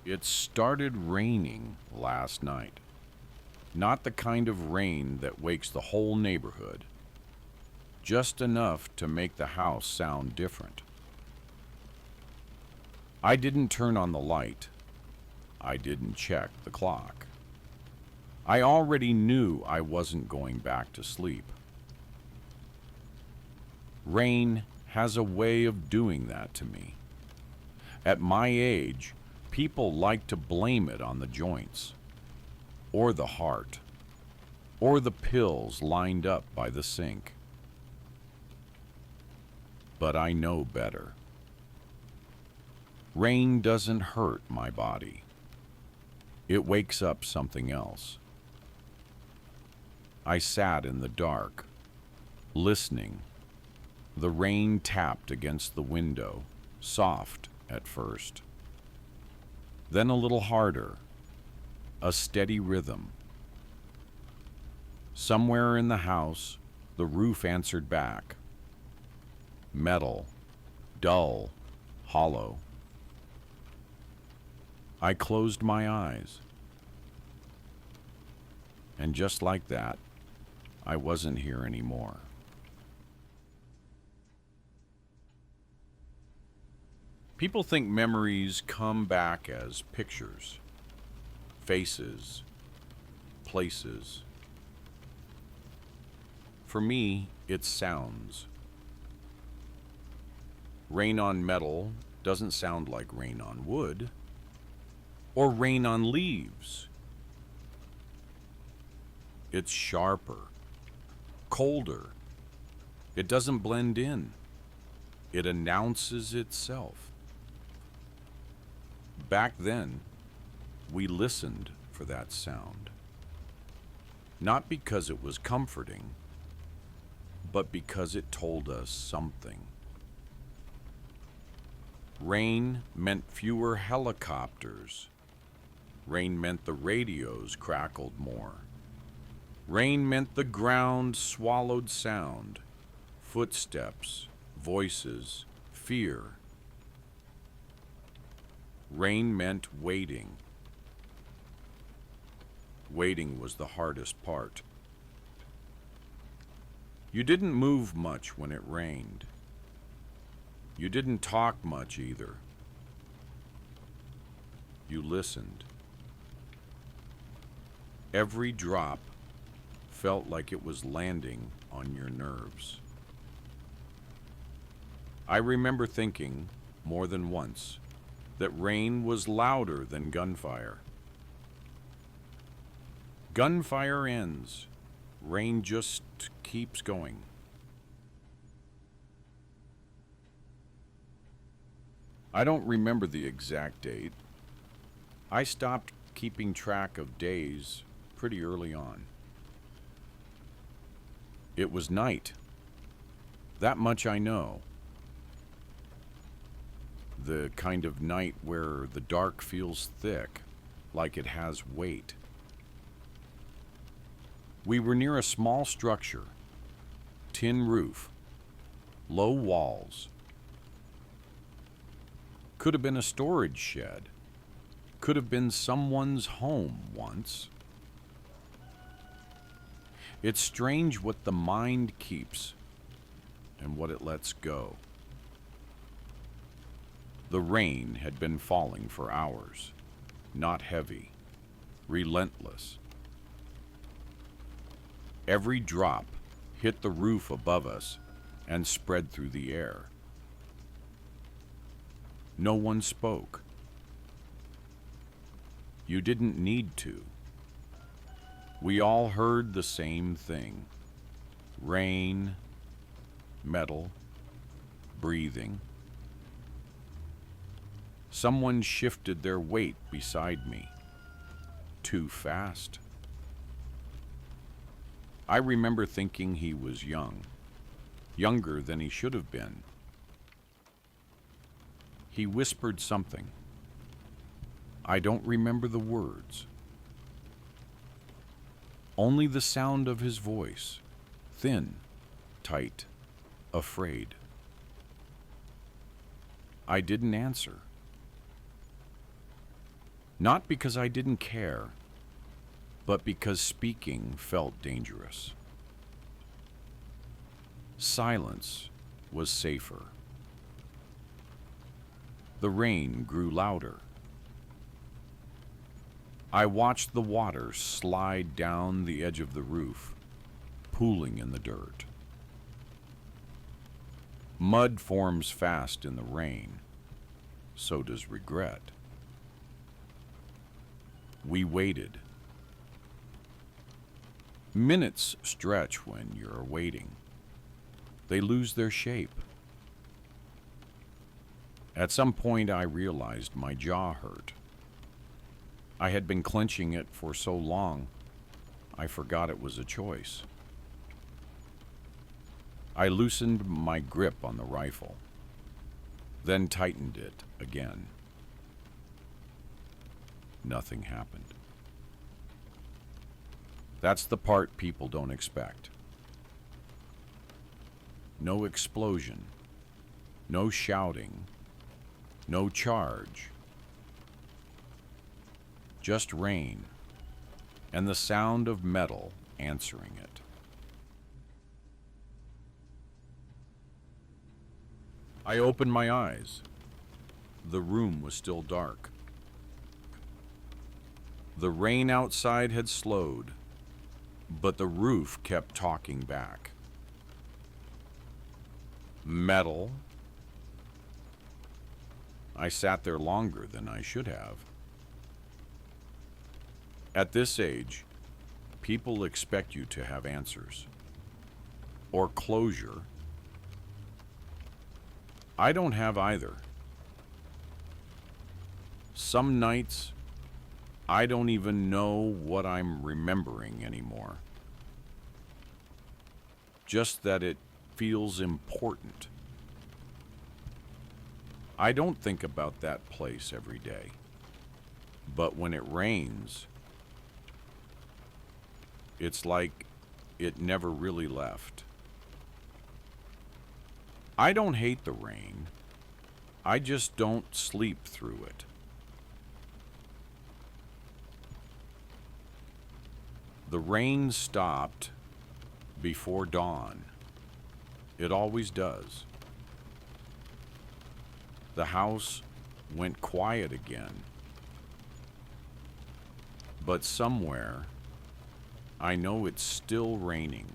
It started raining last night. Not the kind of rain that wakes the whole neighborhood. Just enough to make the house sound different. I didn't turn on the light. I didn't check the clock. I already knew I wasn't going back to sleep. Rain has a way of doing that to me. At my age, people like to blame it on the joints, or the heart, or the pills lined up by the sink. But I know better. Rain doesn't hurt my body. It wakes up something else. I sat in the dark, listening. The rain tapped against the window, soft at first. Then a little harder, a steady rhythm. Somewhere in the house, the roof answered back. Metal, dull, hollow. I closed my eyes. And just like that, I wasn't here anymore. People think memories come back as pictures, faces, places. For me, it's sounds. Rain on metal doesn't sound like rain on wood, or rain on leaves. It's sharper, colder. It doesn't blend in. It announces itself. Back then, we listened for that sound. Not because it was comforting, but because it told us something. Rain meant fewer helicopters. Rain meant the radios crackled more. Rain meant the ground swallowed sound, footsteps, voices, fear. Rain meant waiting. Waiting was the hardest part. You didn't move much when it rained. You didn't talk much either. You listened. Every drop felt like it was landing on your nerves. I remember thinking, more than once, that rain was louder than gunfire. Gunfire ends. Rain just keeps going. I don't remember the exact date. I stopped keeping track of days pretty early on. It was night. That much I know. The kind of night where the dark feels thick, like it has weight. We were near a small structure, tin roof, low walls. Could have been a storage shed. Could have been someone's home once. It's strange what the mind keeps and what it lets go. The rain had been falling for hours, not heavy, relentless. Every drop hit the roof above us and spread through the air. No one spoke. You didn't need to. We all heard the same thing. Rain, metal, breathing. Someone shifted their weight beside me. Too fast. I remember thinking he was young, younger than he should have been. He whispered something. I don't remember the words. Only the sound of his voice, thin, tight, afraid. I didn't answer. Not because I didn't care, but because speaking felt dangerous. Silence was safer. The rain grew louder. I watched the water slide down the edge of the roof, pooling in the dirt. Mud forms fast in the rain. So does regret. We waited. Minutes stretch when you're waiting. They lose their shape. At some point, I realized my jaw hurt. I had been clenching it for so long, I forgot it was a choice. I loosened my grip on the rifle, then tightened it again. Nothing happened. That's the part people don't expect. No explosion, no shouting, no charge. Just rain and the sound of metal answering it. I opened my eyes. The room was still dark. The rain outside had slowed, but the roof kept talking back. Metal. I sat there longer than I should have. At this age, people expect you to have answers or closure. I don't have either. Some nights, I don't even know what I'm remembering anymore. Just that it feels important. I don't think about that place every day. But when it rains, it's like it never really left. I don't hate the rain. I just don't sleep through it. The rain stopped before dawn. It always does. The house went quiet again. But somewhere, I know it's still raining.